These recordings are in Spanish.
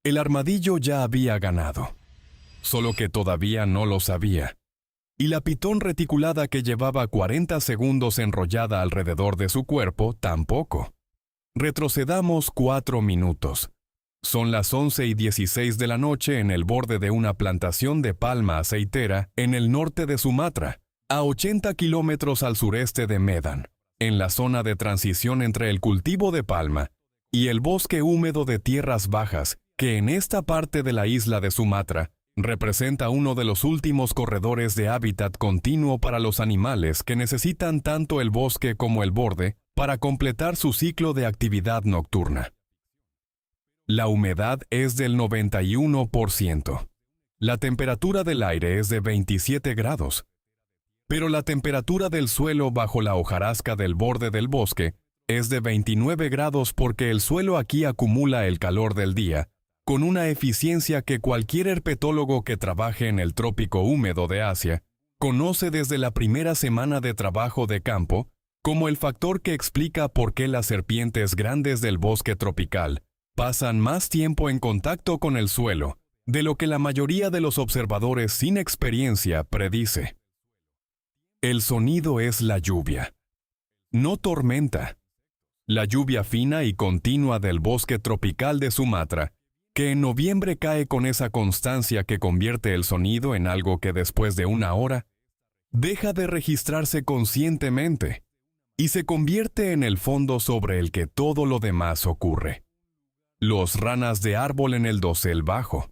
El armadillo ya había ganado, solo que todavía no lo sabía. Y la pitón reticulada que llevaba 40 segundos enrollada alrededor de su cuerpo tampoco. Retrocedamos 4 minutos. Son las 11:16 de la noche en el borde de una plantación de palma aceitera en el norte de Sumatra, a 80 kilómetros al sureste de Medan, en la zona de transición entre el cultivo de palma y el bosque húmedo de tierras bajas, que en esta parte de la isla de Sumatra representa uno de los últimos corredores de hábitat continuo para los animales que necesitan tanto el bosque como el borde para completar su ciclo de actividad nocturna. La humedad es del 91%. La temperatura del aire es de 27 grados. Pero la temperatura del suelo bajo la hojarasca del borde del bosque es de 29 grados porque el suelo aquí acumula el calor del día, con una eficiencia que cualquier herpetólogo que trabaje en el trópico húmedo de Asia conoce desde la primera semana de trabajo de campo como el factor que explica por qué las serpientes grandes del bosque tropical pasan más tiempo en contacto con el suelo de lo que la mayoría de los observadores sin experiencia predice. El sonido es la lluvia, no tormenta. La lluvia fina y continua del bosque tropical de Sumatra, que en noviembre cae con esa constancia que convierte el sonido en algo que después de una hora deja de registrarse conscientemente y se convierte en el fondo sobre el que todo lo demás ocurre. Los ranas de árbol en el dosel bajo.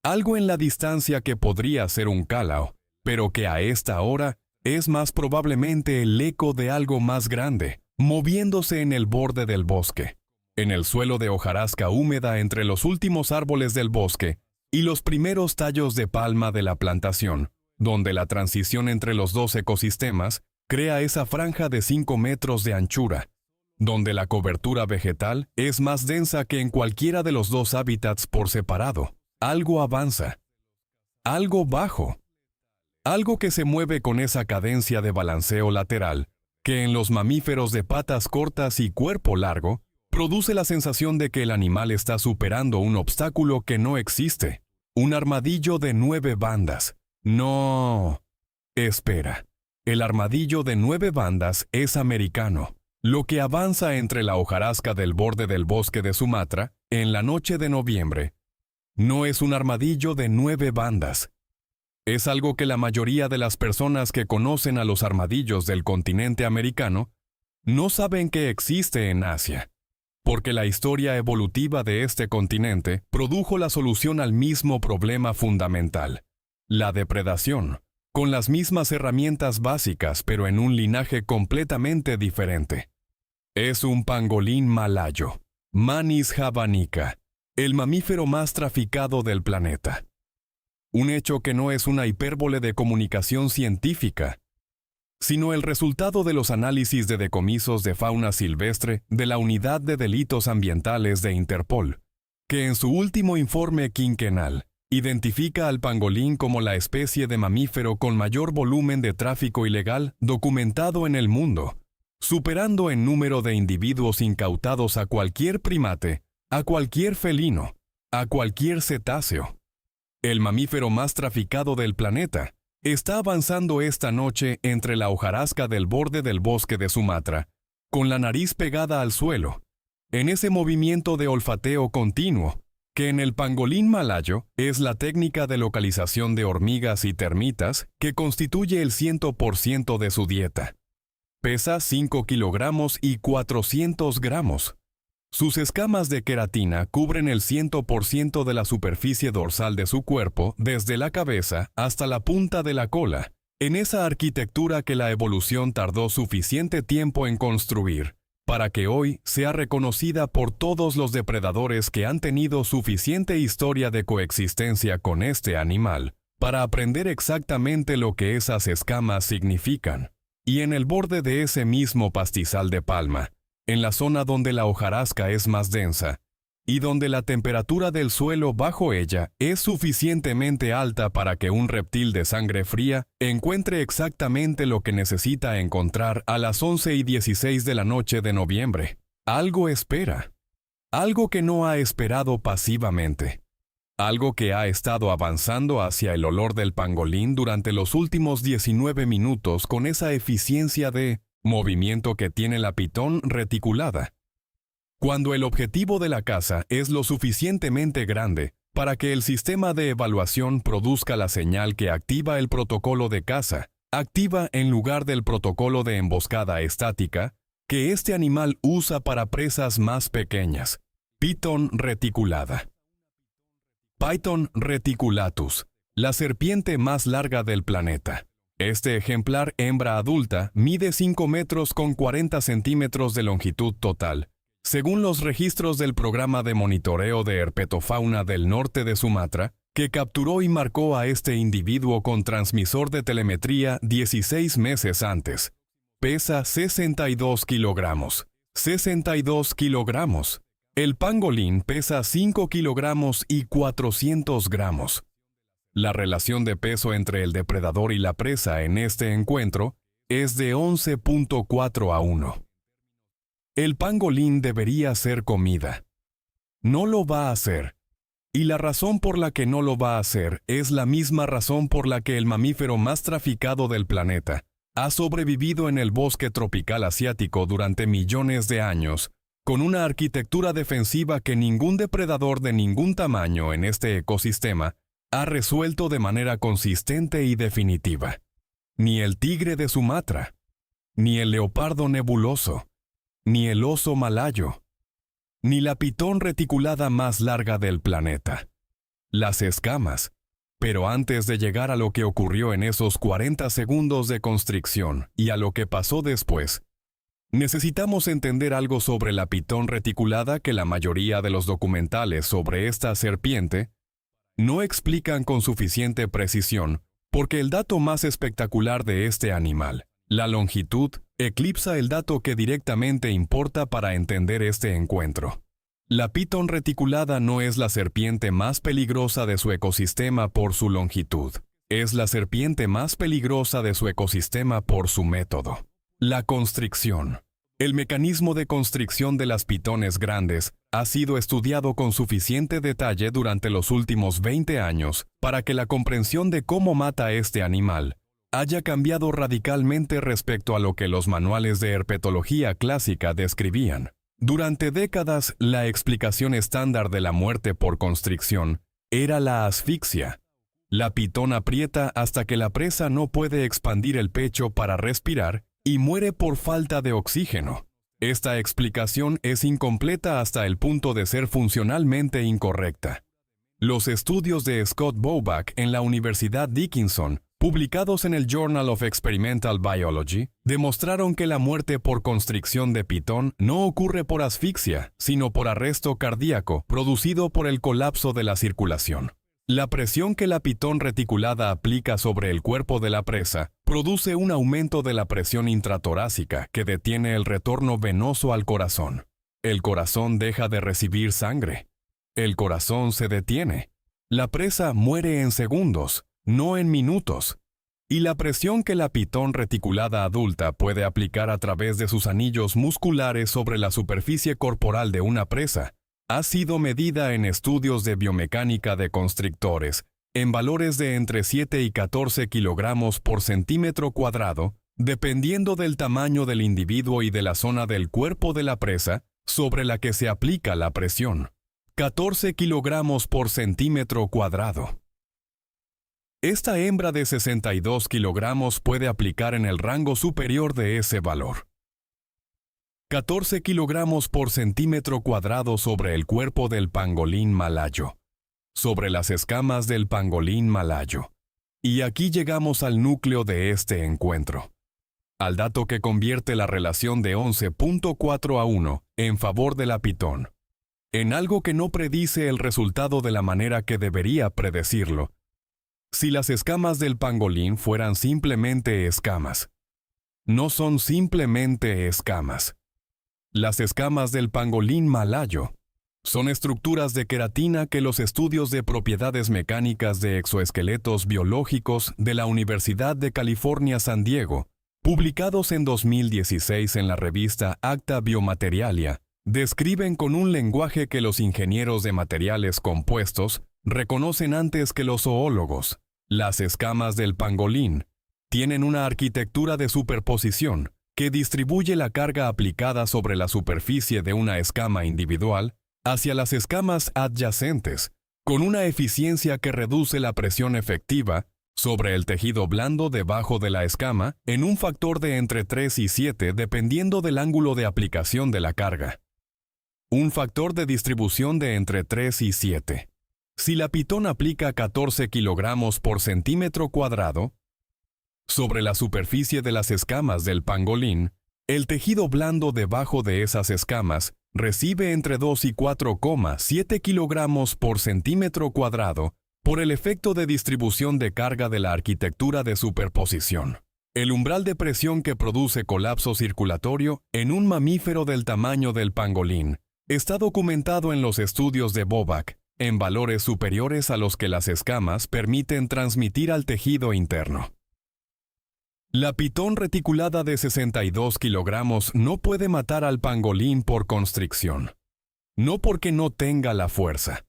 Algo en la distancia que podría ser un cálao, pero que a esta hora es más probablemente el eco de algo más grande, moviéndose en el borde del bosque, en el suelo de hojarasca húmeda entre los últimos árboles del bosque y los primeros tallos de palma de la plantación, donde la transición entre los dos ecosistemas crea esa franja de 5 metros de anchura, donde la cobertura vegetal es más densa que en cualquiera de los dos hábitats por separado. Algo avanza. Algo bajo. Algo que se mueve con esa cadencia de balanceo lateral, que en los mamíferos de patas cortas y cuerpo largo, produce la sensación de que el animal está superando un obstáculo que no existe. Un armadillo de 9 bandas. No. Espera. El armadillo de 9 bandas es americano. Lo que avanza entre la hojarasca del borde del bosque de Sumatra, en la noche de noviembre, no es un armadillo de 9 bandas. Es algo que la mayoría de las personas que conocen a los armadillos del continente americano no saben que existe en Asia, porque la historia evolutiva de este continente produjo la solución al mismo problema fundamental, la depredación, con las mismas herramientas básicas pero en un linaje completamente diferente. Es un pangolín malayo, Manis javanica, el mamífero más traficado del planeta. Un hecho que no es una hipérbole de comunicación científica, sino el resultado de los análisis de decomisos de fauna silvestre de la Unidad de Delitos Ambientales de Interpol, que en su último informe quinquenal identifica al pangolín como la especie de mamífero con mayor volumen de tráfico ilegal documentado en el mundo, superando en número de individuos incautados a cualquier primate, a cualquier felino, a cualquier cetáceo. El mamífero más traficado del planeta está avanzando esta noche entre la hojarasca del borde del bosque de Sumatra, con la nariz pegada al suelo, en ese movimiento de olfateo continuo, que en el pangolín malayo es la técnica de localización de hormigas y termitas que constituye el 100% de su dieta. Pesa 5 kilogramos y 400 gramos. Sus escamas de queratina cubren el 100% de la superficie dorsal de su cuerpo desde la cabeza hasta la punta de la cola, en esa arquitectura que la evolución tardó suficiente tiempo en construir, para que hoy sea reconocida por todos los depredadores que han tenido suficiente historia de coexistencia con este animal, para aprender exactamente lo que esas escamas significan. Y en el borde de ese mismo pastizal de palma, en la zona donde la hojarasca es más densa, y donde la temperatura del suelo bajo ella es suficientemente alta para que un reptil de sangre fría encuentre exactamente lo que necesita encontrar a las 11:16 de la noche de noviembre. Algo espera. Algo que no ha esperado pasivamente. Algo que ha estado avanzando hacia el olor del pangolín durante los últimos 19 minutos con esa eficiencia de movimiento que tiene la pitón reticulada. Cuando el objetivo de la caza es lo suficientemente grande para que el sistema de evaluación produzca la señal que activa el protocolo de caza, activa en lugar del protocolo de emboscada estática que este animal usa para presas más pequeñas. Pitón reticulada. Python reticulatus, la serpiente más larga del planeta. Este ejemplar hembra adulta mide 5 metros con 40 centímetros de longitud total, según los registros del programa de monitoreo de herpetofauna del norte de Sumatra, que capturó y marcó a este individuo con transmisor de telemetría 16 meses antes. Pesa 62 kilogramos. 62 kilogramos. El pangolín pesa 5 kilogramos y 400 gramos. La relación de peso entre el depredador y la presa en este encuentro es de 11.4 a 1. El pangolín debería ser comida. No lo va a hacer. Y la razón por la que no lo va a hacer es la misma razón por la que el mamífero más traficado del planeta ha sobrevivido en el bosque tropical asiático durante millones de años, con una arquitectura defensiva que ningún depredador de ningún tamaño en este ecosistema ha resuelto de manera consistente y definitiva. Ni el tigre de Sumatra, ni el leopardo nebuloso, ni el oso malayo, ni la pitón reticulada más larga del planeta. Las escamas. Pero antes de llegar a lo que ocurrió en esos 40 segundos de constricción y a lo que pasó después, necesitamos entender algo sobre la pitón reticulada que la mayoría de los documentales sobre esta serpiente no explican con suficiente precisión, porque el dato más espectacular de este animal, la longitud, eclipsa el dato que directamente importa para entender este encuentro. La pitón reticulada no es la serpiente más peligrosa de su ecosistema por su longitud. Es la serpiente más peligrosa de su ecosistema por su método. La constricción. El mecanismo de constricción de las pitones grandes ha sido estudiado con suficiente detalle durante los últimos 20 años para que la comprensión de cómo mata este animal haya cambiado radicalmente respecto a lo que los manuales de herpetología clásica describían. Durante décadas, la explicación estándar de la muerte por constricción era la asfixia. La pitón aprieta hasta que la presa no puede expandir el pecho para respirar y muere por falta de oxígeno. Esta explicación es incompleta hasta el punto de ser funcionalmente incorrecta. Los estudios de Scott Bobach en la Universidad Dickinson, publicados en el Journal of Experimental Biology, demostraron que la muerte por constricción de pitón no ocurre por asfixia, sino por arresto cardíaco producido por el colapso de la circulación. La presión que la pitón reticulada aplica sobre el cuerpo de la presa produce un aumento de la presión intratorácica que detiene el retorno venoso al corazón. El corazón deja de recibir sangre. El corazón se detiene. La presa muere en segundos, no en minutos. Y la presión que la pitón reticulada adulta puede aplicar a través de sus anillos musculares sobre la superficie corporal de una presa ha sido medida en estudios de biomecánica de constrictores en valores de entre 7 y 14 kilogramos por centímetro cuadrado, dependiendo del tamaño del individuo y de la zona del cuerpo de la presa sobre la que se aplica la presión. 14 kilogramos por centímetro cuadrado. Esta hembra de 62 kilogramos puede aplicar en el rango superior de ese valor. 14 kilogramos por centímetro cuadrado sobre el cuerpo del pangolín malayo, sobre las escamas del pangolín malayo. Y aquí llegamos al núcleo de este encuentro, al dato que convierte la relación de 11.4 a 1 en favor de la pitón, en algo que no predice el resultado de la manera que debería predecirlo. Si las escamas del pangolín fueran simplemente escamas, no son simplemente escamas. Las escamas del pangolín malayo son estructuras de queratina que los estudios de propiedades mecánicas de exoesqueletos biológicos de la Universidad de California San Diego, publicados en 2016 en la revista Acta Biomaterialia, describen con un lenguaje que los ingenieros de materiales compuestos reconocen antes que los zoólogos. Las escamas del pangolín tienen una arquitectura de superposición que distribuye la carga aplicada sobre la superficie de una escama individual hacia las escamas adyacentes, con una eficiencia que reduce la presión efectiva sobre el tejido blando debajo de la escama en un factor de entre 3 y 7 dependiendo del ángulo de aplicación de la carga. Un factor de distribución de entre 3 y 7. Si la pitón aplica 14 kilogramos por centímetro cuadrado sobre la superficie de las escamas del pangolín, el tejido blando debajo de esas escamas recibe entre 2 y 4,7 kilogramos por centímetro cuadrado por el efecto de distribución de carga de la arquitectura de superposición. El umbral de presión que produce colapso circulatorio en un mamífero del tamaño del pangolín está documentado en los estudios de Bobak en valores superiores a los que las escamas permiten transmitir al tejido interno. La pitón reticulada de 62 kilogramos no puede matar al pangolín por constricción. No porque no tenga la fuerza,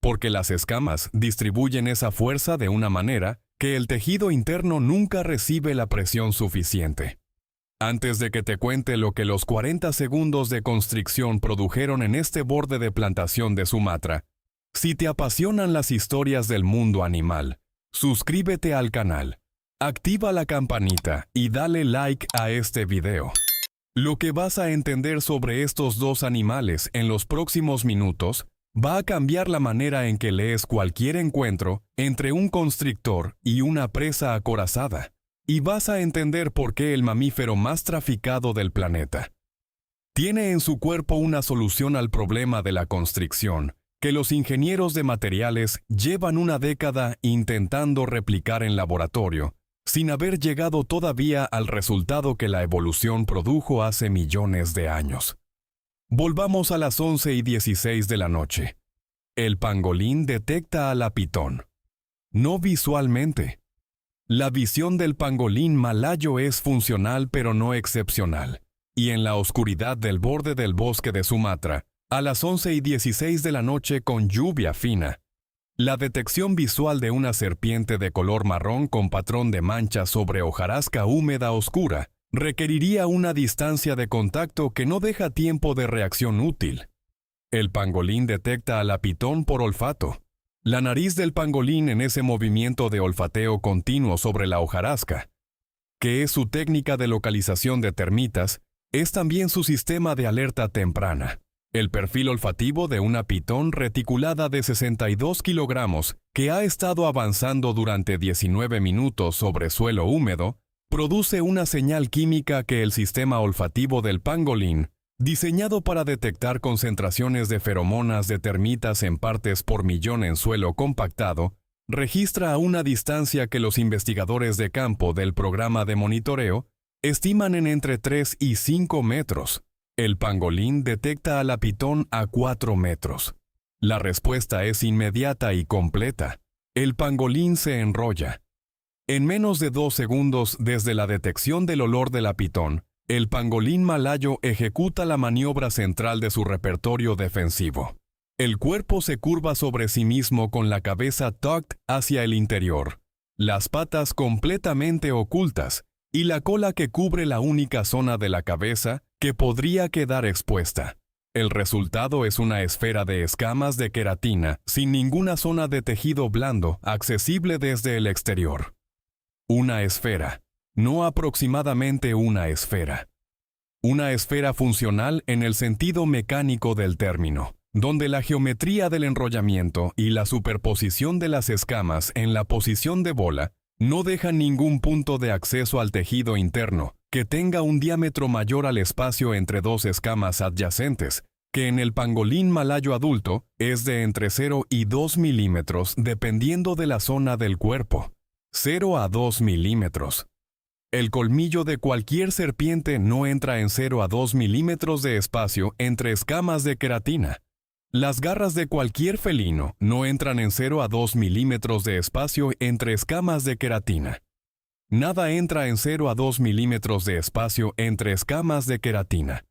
porque las escamas distribuyen esa fuerza de una manera que el tejido interno nunca recibe la presión suficiente. Antes de que te cuente lo que los 40 segundos de constricción produjeron en este borde de plantación de Sumatra, si te apasionan las historias del mundo animal, suscríbete al canal, activa la campanita y dale like a este video. Lo que vas a entender sobre estos dos animales en los próximos minutos va a cambiar la manera en que lees cualquier encuentro entre un constrictor y una presa acorazada, y vas a entender por qué el mamífero más traficado del planeta tiene en su cuerpo una solución al problema de la constricción que los ingenieros de materiales llevan una década intentando replicar en laboratorio, sin haber llegado todavía al resultado que la evolución produjo hace millones de años. Volvamos a las 11:16 de la noche. El pangolín detecta a la pitón. No visualmente. La visión del pangolín malayo es funcional pero no excepcional, y en la oscuridad del borde del bosque de Sumatra, a las 11:16 de la noche con lluvia fina, la detección visual de una serpiente de color marrón con patrón de manchas sobre hojarasca húmeda oscura requeriría una distancia de contacto que no deja tiempo de reacción útil. El pangolín detecta a la pitón por olfato. La nariz del pangolín en ese movimiento de olfateo continuo sobre la hojarasca, que es su técnica de localización de termitas, es también su sistema de alerta temprana. El perfil olfativo de una pitón reticulada de 62 kilogramos que ha estado avanzando durante 19 minutos sobre suelo húmedo, produce una señal química que el sistema olfativo del pangolín, diseñado para detectar concentraciones de feromonas de termitas en partes por millón en suelo compactado, registra a una distancia que los investigadores de campo del programa de monitoreo estiman en entre 3 y 5 metros. El pangolín detecta a la pitón a 4 metros. La respuesta es inmediata y completa. El pangolín se enrolla. En menos de 2 segundos desde la detección del olor de la pitón, el pangolín malayo ejecuta la maniobra central de su repertorio defensivo. El cuerpo se curva sobre sí mismo con la cabeza tucked hacia el interior, las patas completamente ocultas y la cola que cubre la única zona de la cabeza que podría quedar expuesta. El resultado es una esfera de escamas de queratina sin ninguna zona de tejido blando accesible desde el exterior. Una esfera, no aproximadamente una esfera. Una esfera funcional en el sentido mecánico del término, donde la geometría del enrollamiento y la superposición de las escamas en la posición de bola no dejan ningún punto de acceso al tejido interno que tenga un diámetro mayor al espacio entre dos escamas adyacentes, que en el pangolín malayo adulto es de entre 0 y 2 milímetros dependiendo de la zona del cuerpo. 0 a 2 milímetros. El colmillo de cualquier serpiente no entra en 0 a 2 milímetros de espacio entre escamas de queratina. Las garras de cualquier felino no entran en 0 a 2 milímetros de espacio entre escamas de queratina. Nada entra en 0 a 2 milímetros de espacio entre escamas de queratina.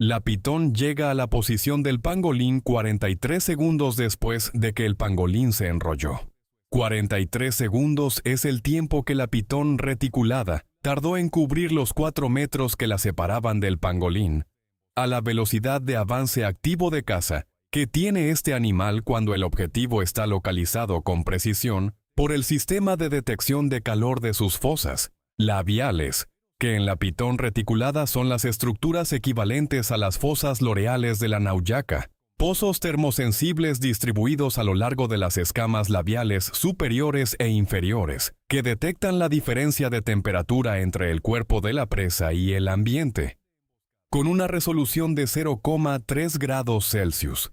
La pitón llega a la posición del pangolín 43 segundos después de que el pangolín se enrolló. 43 segundos es el tiempo que la pitón reticulada tardó en cubrir los 4 metros que la separaban del pangolín, a la velocidad de avance activo de caza que tiene este animal cuando el objetivo está localizado con precisión por el sistema de detección de calor de sus fosas labiales, que en la pitón reticulada son las estructuras equivalentes a las fosas loreales de la nauyaca, pozos termosensibles distribuidos a lo largo de las escamas labiales superiores e inferiores, que detectan la diferencia de temperatura entre el cuerpo de la presa y el ambiente. Con una resolución de 0,3 grados Celsius,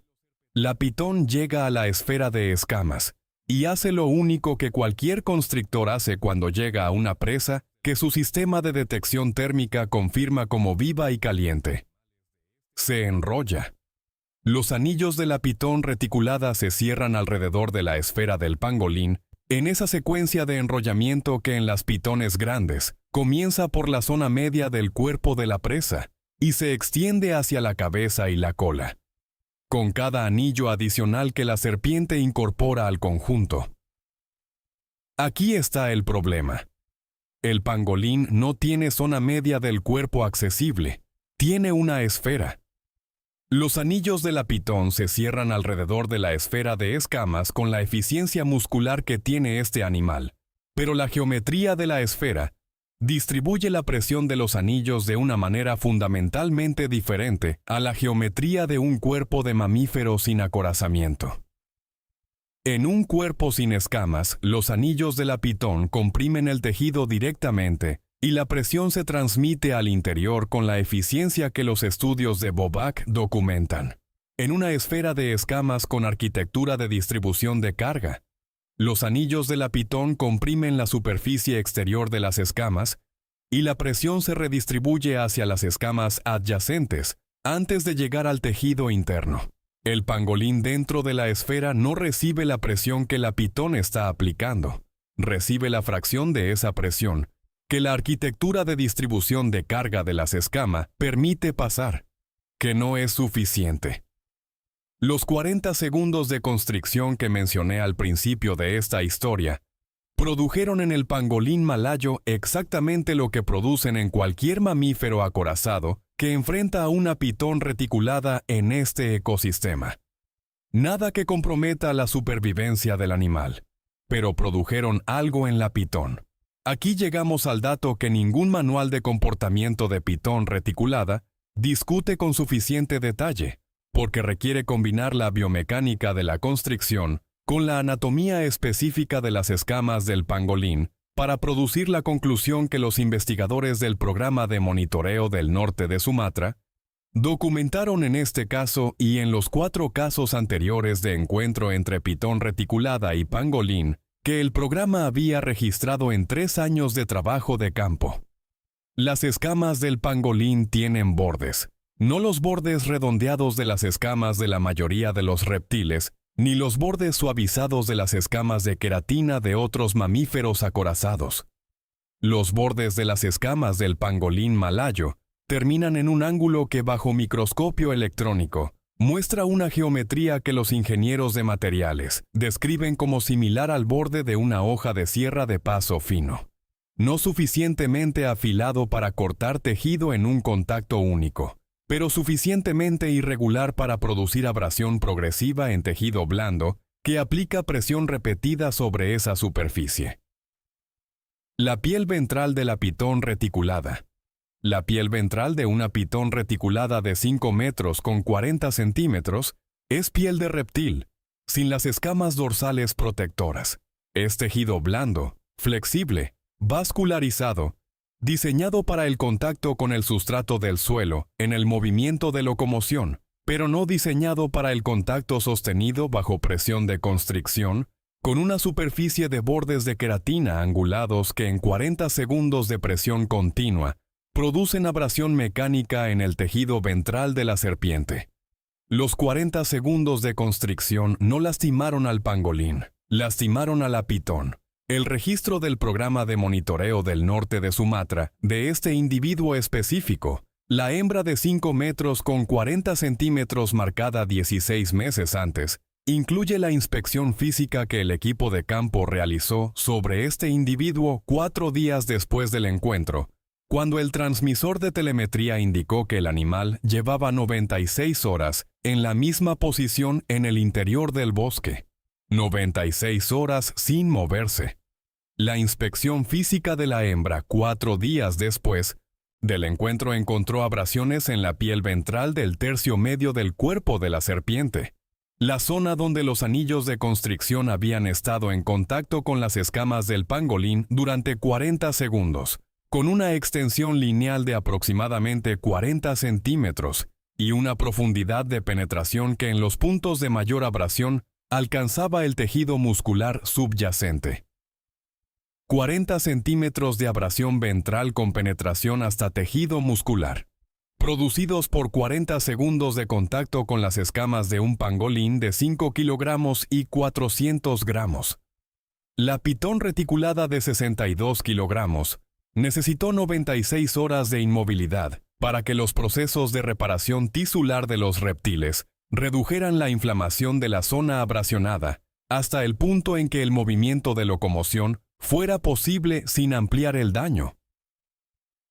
la pitón llega a la esfera de escamas y hace lo único que cualquier constrictor hace cuando llega a una presa que su sistema de detección térmica confirma como viva y caliente. Se enrolla. Los anillos de la pitón reticulada se cierran alrededor de la esfera del pangolín en esa secuencia de enrollamiento que en las pitones grandes comienza por la zona media del cuerpo de la presa y se extiende hacia la cabeza y la cola, con cada anillo adicional que la serpiente incorpora al conjunto. Aquí está el problema. El pangolín no tiene zona media del cuerpo accesible, tiene una esfera. Los anillos de la pitón se cierran alrededor de la esfera de escamas con la eficiencia muscular que tiene este animal, pero la geometría de la esfera distribuye la presión de los anillos de una manera fundamentalmente diferente a la geometría de un cuerpo de mamífero sin acorazamiento. En un cuerpo sin escamas, los anillos de la pitón comprimen el tejido directamente y la presión se transmite al interior con la eficiencia que los estudios de Bobak documentan. En una esfera de escamas con arquitectura de distribución de carga, los anillos de la pitón comprimen la superficie exterior de las escamas y la presión se redistribuye hacia las escamas adyacentes antes de llegar al tejido interno. El pangolín dentro de la esfera no recibe la presión que la pitón está aplicando, recibe la fracción de esa presión que la arquitectura de distribución de carga de las escamas permite pasar, que no es suficiente. Los 40 segundos de constricción que mencioné al principio de esta historia produjeron en el pangolín malayo exactamente lo que producen en cualquier mamífero acorazado que enfrenta a una pitón reticulada en este ecosistema. Nada que comprometa la supervivencia del animal, pero produjeron algo en la pitón. Aquí llegamos al dato que ningún manual de comportamiento de pitón reticulada discute con suficiente detalle, porque requiere combinar la biomecánica de la constricción con la anatomía específica de las escamas del pangolín para producir la conclusión que los investigadores del programa de monitoreo del norte de Sumatra documentaron en este caso y en los 4 casos anteriores de encuentro entre pitón reticulada y pangolín que el programa había registrado en 3 años de trabajo de campo. Las escamas del pangolín tienen bordes, no los bordes redondeados de las escamas de la mayoría de los reptiles, ni los bordes suavizados de las escamas de queratina de otros mamíferos acorazados. Los bordes de las escamas del pangolín malayo terminan en un ángulo que bajo microscopio electrónico muestra una geometría que los ingenieros de materiales describen como similar al borde de una hoja de sierra de paso fino, no suficientemente afilado para cortar tejido en un contacto único, pero suficientemente irregular para producir abrasión progresiva en tejido blando que aplica presión repetida sobre esa superficie. La piel ventral de la pitón reticulada. La piel ventral de una pitón reticulada de 5 metros con 40 centímetros es piel de reptil, sin las escamas dorsales protectoras. Es tejido blando, flexible, vascularizado, diseñado para el contacto con el sustrato del suelo en el movimiento de locomoción, pero no diseñado para el contacto sostenido bajo presión de constricción, con una superficie de bordes de queratina angulados que en 40 segundos de presión continua producen abrasión mecánica en el tejido ventral de la serpiente. Los 40 segundos de constricción no lastimaron al pangolín, lastimaron a la pitón. El registro del programa de monitoreo del norte de Sumatra de este individuo específico La hembra de 5 metros con 40 centímetros marcada 16 meses antes incluye la inspección física que el equipo de campo realizó sobre este individuo 4 días después del encuentro, cuando el transmisor de telemetría indicó que el animal llevaba 96 horas en la misma posición en el interior del bosque. 96 horas sin moverse. La inspección física de la hembra 4 días después del encuentro encontró abrasiones en la piel ventral del tercio medio del cuerpo de la serpiente, la zona donde los anillos de constricción habían estado en contacto con las escamas del pangolín durante 40 segundos, con una extensión lineal de aproximadamente 40 centímetros y una profundidad de penetración que en los puntos de mayor abrasión alcanzaba el tejido muscular subyacente. 40 centímetros de abrasión ventral con penetración hasta tejido muscular, producidos por 40 segundos de contacto con las escamas de un pangolín de 5 kilogramos y 400 gramos. La pitón reticulada de 62 kilogramos necesitó 96 horas de inmovilidad para que los procesos de reparación tisular de los reptiles redujeran la inflamación de la zona abrasionada hasta el punto en que el movimiento de locomoción fuera posible sin ampliar el daño.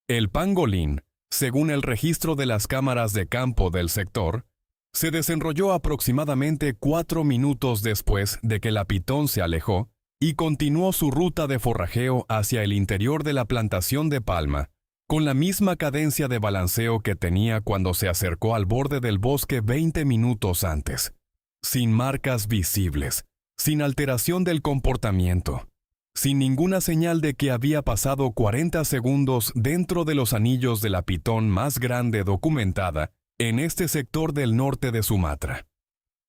El pangolín, según el registro de las cámaras de campo del sector, se desenrolló aproximadamente 4 minutos después de que la pitón se alejó y continuó su ruta de forrajeo hacia el interior de la plantación de palma, con la misma cadencia de balanceo que tenía cuando se acercó al borde del bosque 20 minutos antes, sin marcas visibles, sin alteración del comportamiento, sin ninguna señal de que había pasado 40 segundos dentro de los anillos de la pitón más grande documentada en este sector del norte de Sumatra.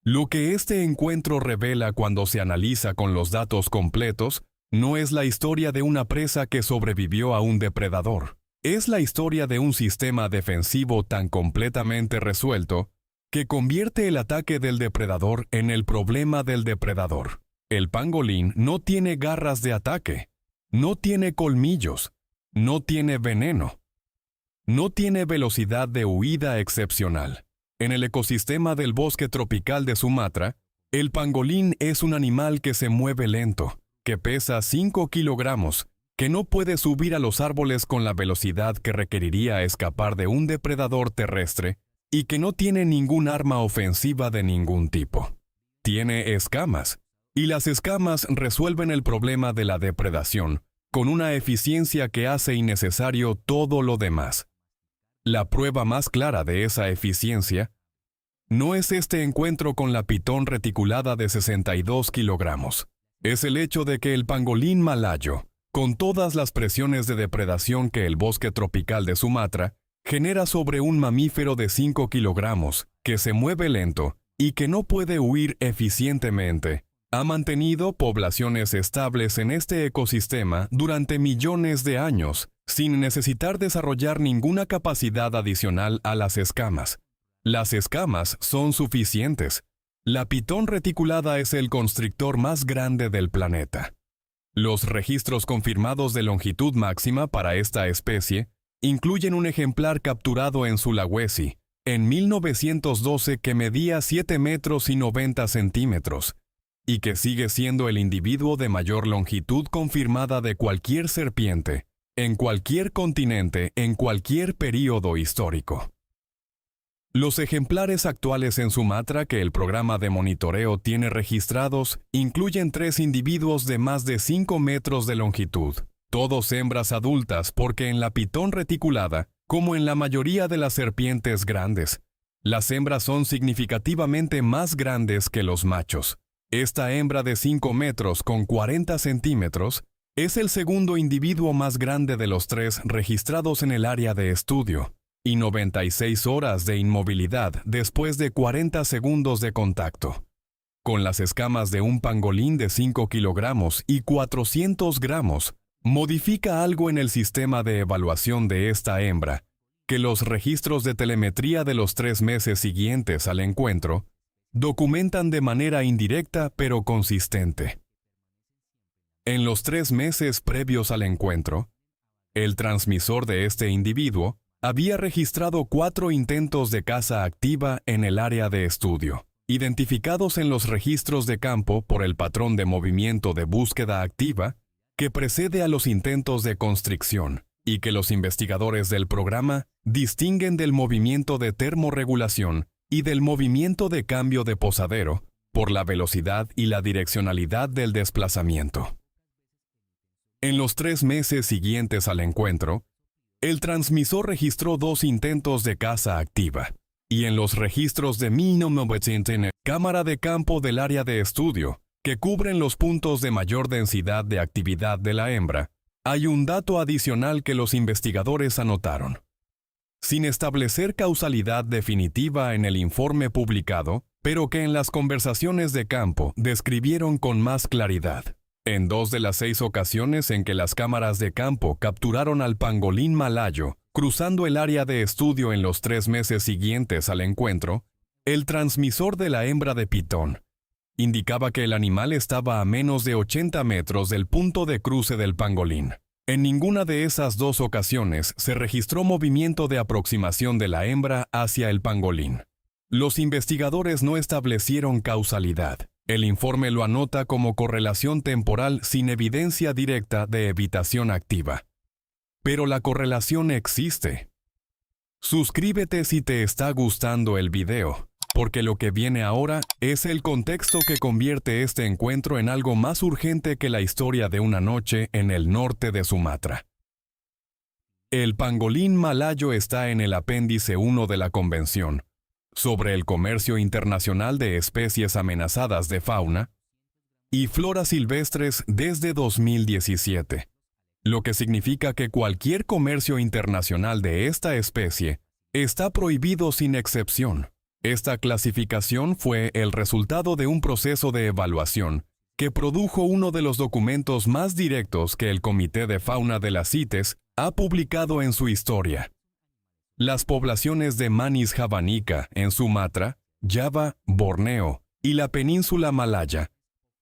Lo que este encuentro revela cuando se analiza con los datos completos no es la historia de una presa que sobrevivió a un depredador. Es la historia de un sistema defensivo tan completamente resuelto que convierte el ataque del depredador en el problema del depredador. El pangolín no tiene garras de ataque, no tiene colmillos, no tiene veneno, no tiene velocidad de huida excepcional. En el ecosistema del bosque tropical de Sumatra, el pangolín es un animal que se mueve lento, que pesa 5 kilogramos, que no puede subir a los árboles con la velocidad que requeriría escapar de un depredador terrestre y que no tiene ningún arma ofensiva de ningún tipo. Tiene escamas, y las escamas resuelven el problema de la depredación con una eficiencia que hace innecesario todo lo demás. La prueba más clara de esa eficiencia no es este encuentro con la pitón reticulada de 62 kilogramos. Es el hecho de que el pangolín malayo, con todas las presiones de depredación que el bosque tropical de Sumatra genera sobre un mamífero de 5 kilogramos, que se mueve lento y que no puede huir eficientemente, ha mantenido poblaciones estables en este ecosistema durante millones de años, sin necesitar desarrollar ninguna capacidad adicional a las escamas. Las escamas son suficientes. La pitón reticulada es el constrictor más grande del planeta. Los registros confirmados de longitud máxima para esta especie incluyen un ejemplar capturado en Sulawesi en 1912 que medía 7 metros y 90 centímetros, y que sigue siendo el individuo de mayor longitud confirmada de cualquier serpiente, en cualquier continente, en cualquier período histórico. Los ejemplares actuales en Sumatra que el programa de monitoreo tiene registrados incluyen 3 individuos de más de 5 metros de longitud, todos hembras adultas porque en la pitón reticulada, como en la mayoría de las serpientes grandes, las hembras son significativamente más grandes que los machos. Esta hembra de 5 metros con 40 centímetros es el segundo individuo más grande de los 3 registrados en el área de estudio, y 96 horas de inmovilidad después de 40 segundos de contacto. Con las escamas de un pangolín de 5 kilogramos y 400 gramos, modifica algo en el sistema de evaluación de esta hembra, que los registros de telemetría de los 3 meses siguientes al encuentro documentan de manera indirecta pero consistente. En los 3 meses previos al encuentro, el transmisor de este individuo había registrado 4 intentos de caza activa en el área de estudio, identificados en los registros de campo por el patrón de movimiento de búsqueda activa que precede a los intentos de constricción y que los investigadores del programa distinguen del movimiento de termorregulación y del movimiento de cambio de posadero por la velocidad y la direccionalidad del desplazamiento. En los 3 meses siguientes al encuentro, el transmisor registró 2 intentos de caza activa, y en los registros de 1900 cámara de campo del área de estudio, que cubren los puntos de mayor densidad de actividad de la hembra, hay un dato adicional que los investigadores anotaron. Sin establecer causalidad definitiva en el informe publicado, pero que en las conversaciones de campo describieron con más claridad. En 2 de las 6 ocasiones en que las cámaras de campo capturaron al pangolín malayo, cruzando el área de estudio en los 3 meses siguientes al encuentro, el transmisor de la hembra de pitón indicaba que el animal estaba a menos de 80 metros del punto de cruce del pangolín. En ninguna de esas 2 ocasiones se registró movimiento de aproximación de la hembra hacia el pangolín. Los investigadores no establecieron causalidad. El informe lo anota como correlación temporal sin evidencia directa de evitación activa. Pero la correlación existe. Suscríbete si te está gustando el video, porque lo que viene ahora es el contexto que convierte este encuentro en algo más urgente que la historia de una noche en el norte de Sumatra. El pangolín malayo está en el apéndice 1 de la Convención sobre el Comercio Internacional de Especies Amenazadas de Fauna y Flora Silvestres desde 2017, lo que significa que cualquier comercio internacional de esta especie está prohibido sin excepción. Esta clasificación fue el resultado de un proceso de evaluación que produjo uno de los documentos más directos que el Comité de Fauna de la CITES ha publicado en su historia. Las poblaciones de Manis javanica en Sumatra, Java, Borneo y la península malaya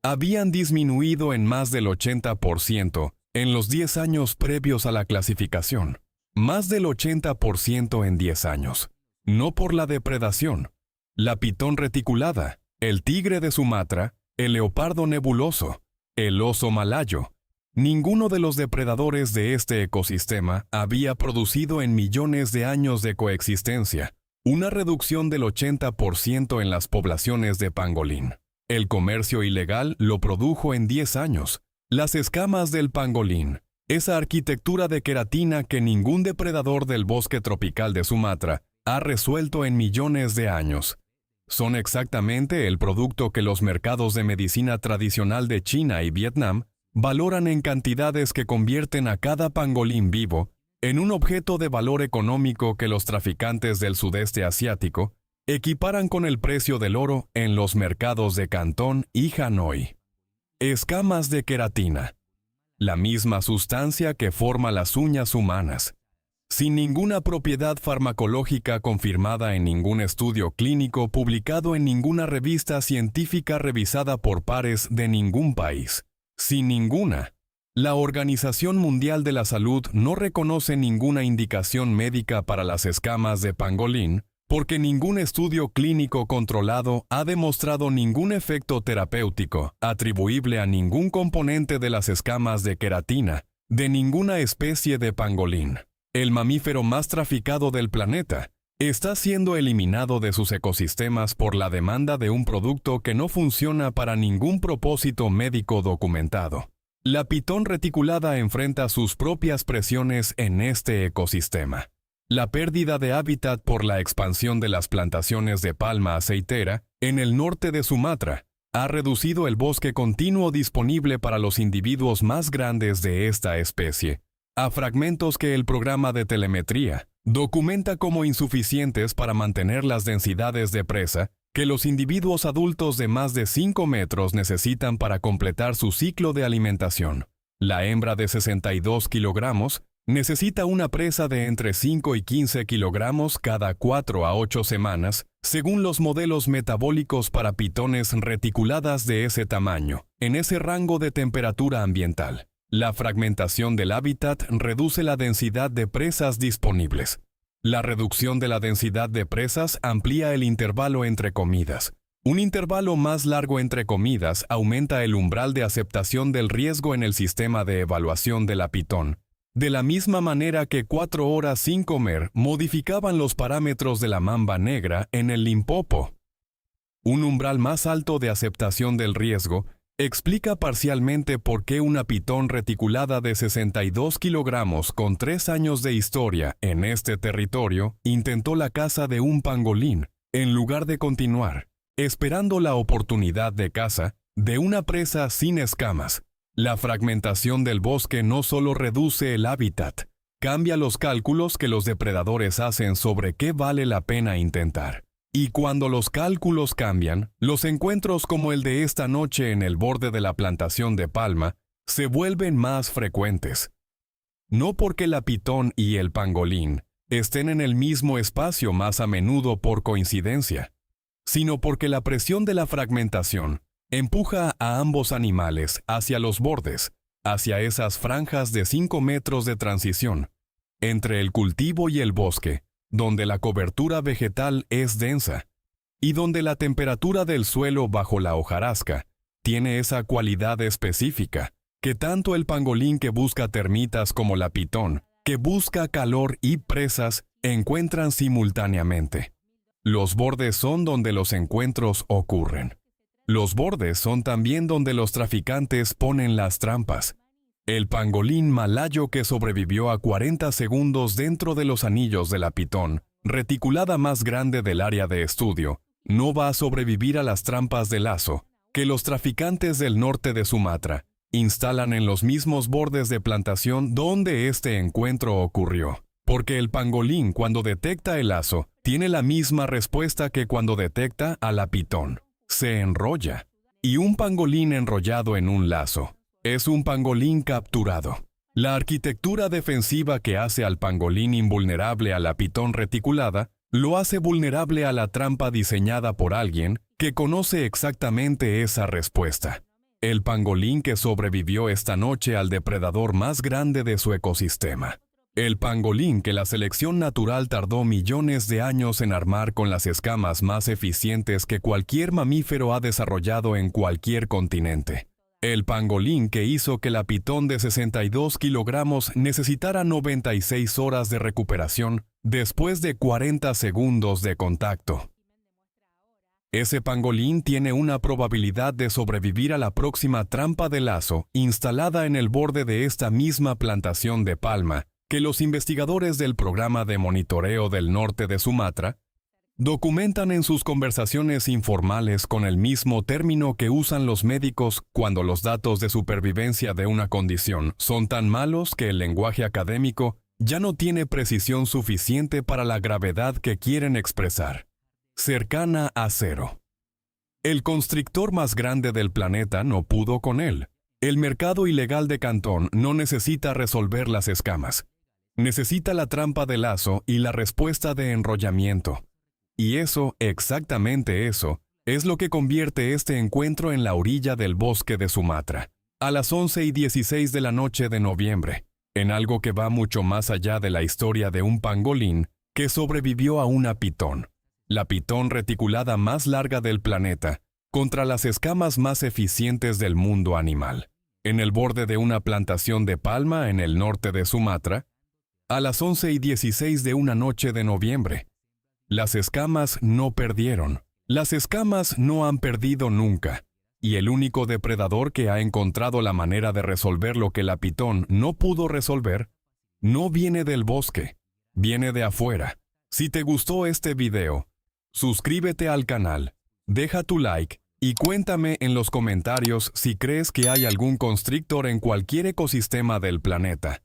habían disminuido en más del 80% en los 10 años previos a la clasificación. Más del 80% en 10 años. No por la depredación. La pitón reticulada, el tigre de Sumatra, el leopardo nebuloso, el oso malayo. Ninguno de los depredadores de este ecosistema había producido en millones de años de coexistencia una reducción del 80% en las poblaciones de pangolín. El comercio ilegal lo produjo en 10 años. Las escamas del pangolín, esa arquitectura de queratina que ningún depredador del bosque tropical de Sumatra ha resuelto en millones de años. Son exactamente el producto que los mercados de medicina tradicional de China y Vietnam valoran en cantidades que convierten a cada pangolín vivo en un objeto de valor económico que los traficantes del sudeste asiático equiparan con el precio del oro en los mercados de Cantón y Hanoi. Escamas de queratina, la misma sustancia que forma las uñas humanas, sin ninguna propiedad farmacológica confirmada en ningún estudio clínico publicado en ninguna revista científica revisada por pares de ningún país. Sin ninguna. La Organización Mundial de la Salud no reconoce ninguna indicación médica para las escamas de pangolín, porque ningún estudio clínico controlado ha demostrado ningún efecto terapéutico atribuible a ningún componente de las escamas de queratina de ninguna especie de pangolín. El mamífero más traficado del planeta está siendo eliminado de sus ecosistemas por la demanda de un producto que no funciona para ningún propósito médico documentado. La pitón reticulada enfrenta sus propias presiones en este ecosistema. La pérdida de hábitat por la expansión de las plantaciones de palma aceitera en el norte de Sumatra ha reducido el bosque continuo disponible para los individuos más grandes de esta especie a fragmentos que el programa de telemetría documenta como insuficientes para mantener las densidades de presa que los individuos adultos de más de 5 metros necesitan para completar su ciclo de alimentación. La hembra de 62 kilogramos necesita una presa de entre 5 y 15 kilogramos cada 4 a 8 semanas, según los modelos metabólicos para pitones reticuladas de ese tamaño, en ese rango de temperatura ambiental. La fragmentación del hábitat reduce la densidad de presas disponibles. La reducción de la densidad de presas amplía el intervalo entre comidas. Un intervalo más largo entre comidas aumenta el umbral de aceptación del riesgo en el sistema de evaluación de la Python. De la misma manera que 4 horas sin comer modificaban los parámetros de la mamba negra en el Limpopo. Un umbral más alto de aceptación del riesgo explica parcialmente por qué una pitón reticulada de 62 kilogramos con 3 años de historia en este territorio intentó la caza de un pangolín, en lugar de continuar, esperando la oportunidad de caza de una presa sin escamas. La fragmentación del bosque no solo reduce el hábitat, cambia los cálculos que los depredadores hacen sobre qué vale la pena intentar. Y cuando los cálculos cambian, los encuentros como el de esta noche en el borde de la plantación de palma se vuelven más frecuentes. No porque la pitón y el pangolín estén en el mismo espacio más a menudo por coincidencia, sino porque la presión de la fragmentación empuja a ambos animales hacia los bordes, hacia esas franjas de 5 metros de transición, entre el cultivo y el bosque, donde la cobertura vegetal es densa, y donde la temperatura del suelo bajo la hojarasca tiene esa cualidad específica, que tanto el pangolín que busca termitas como la pitón, que busca calor y presas, encuentran simultáneamente. Los bordes son donde los encuentros ocurren. Los bordes son también donde los traficantes ponen las trampas. El pangolín malayo que sobrevivió a 40 segundos dentro de los anillos de la pitón, reticulada más grande del área de estudio, no va a sobrevivir a las trampas de lazo que los traficantes del norte de Sumatra instalan en los mismos bordes de plantación donde este encuentro ocurrió. Porque el pangolín, cuando detecta el lazo, tiene la misma respuesta que cuando detecta a la pitón. Se enrolla. Y un pangolín enrollado en un lazo es un pangolín capturado. La arquitectura defensiva que hace al pangolín invulnerable a la pitón reticulada lo hace vulnerable a la trampa diseñada por alguien que conoce exactamente esa respuesta. El pangolín que sobrevivió esta noche al depredador más grande de su ecosistema. El pangolín que la selección natural tardó millones de años en armar con las escamas más eficientes que cualquier mamífero ha desarrollado en cualquier continente. El pangolín que hizo que la pitón de 62 kilogramos necesitara 96 horas de recuperación después de 40 segundos de contacto. Ese pangolín tiene una probabilidad de sobrevivir a la próxima trampa de lazo instalada en el borde de esta misma plantación de palma que los investigadores del programa de monitoreo del norte de Sumatra documentan en sus conversaciones informales con el mismo término que usan los médicos cuando los datos de supervivencia de una condición son tan malos que el lenguaje académico ya no tiene precisión suficiente para la gravedad que quieren expresar. Cercana a cero. El constrictor más grande del planeta no pudo con él. El mercado ilegal de Cantón no necesita resolver las escamas. Necesita la trampa de lazo y la respuesta de enrollamiento. Y eso, exactamente eso, es lo que convierte este encuentro en la orilla del bosque de Sumatra, a las 11:16 de la noche de noviembre, en algo que va mucho más allá de la historia de un pangolín que sobrevivió a una pitón, la pitón reticulada más larga del planeta, contra las escamas más eficientes del mundo animal, en el borde de una plantación de palma en el norte de Sumatra, a las 11:16 de una noche de noviembre. Las escamas no perdieron. Las escamas no han perdido nunca. Y el único depredador que ha encontrado la manera de resolver lo que la pitón no pudo resolver, no viene del bosque, viene de afuera. Si te gustó este video, suscríbete al canal, deja tu like y cuéntame en los comentarios si crees que hay algún constrictor en cualquier ecosistema del planeta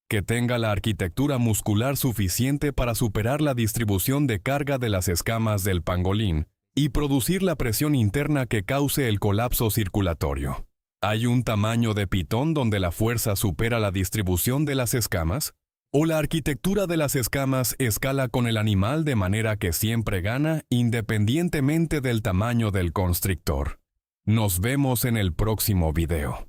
que tenga la arquitectura muscular suficiente para superar la distribución de carga de las escamas del pangolín y producir la presión interna que cause el colapso circulatorio. ¿Hay un tamaño de pitón donde la fuerza supera la distribución de las escamas? ¿O la arquitectura de las escamas escala con el animal de manera que siempre gana independientemente del tamaño del constrictor? Nos vemos en el próximo video.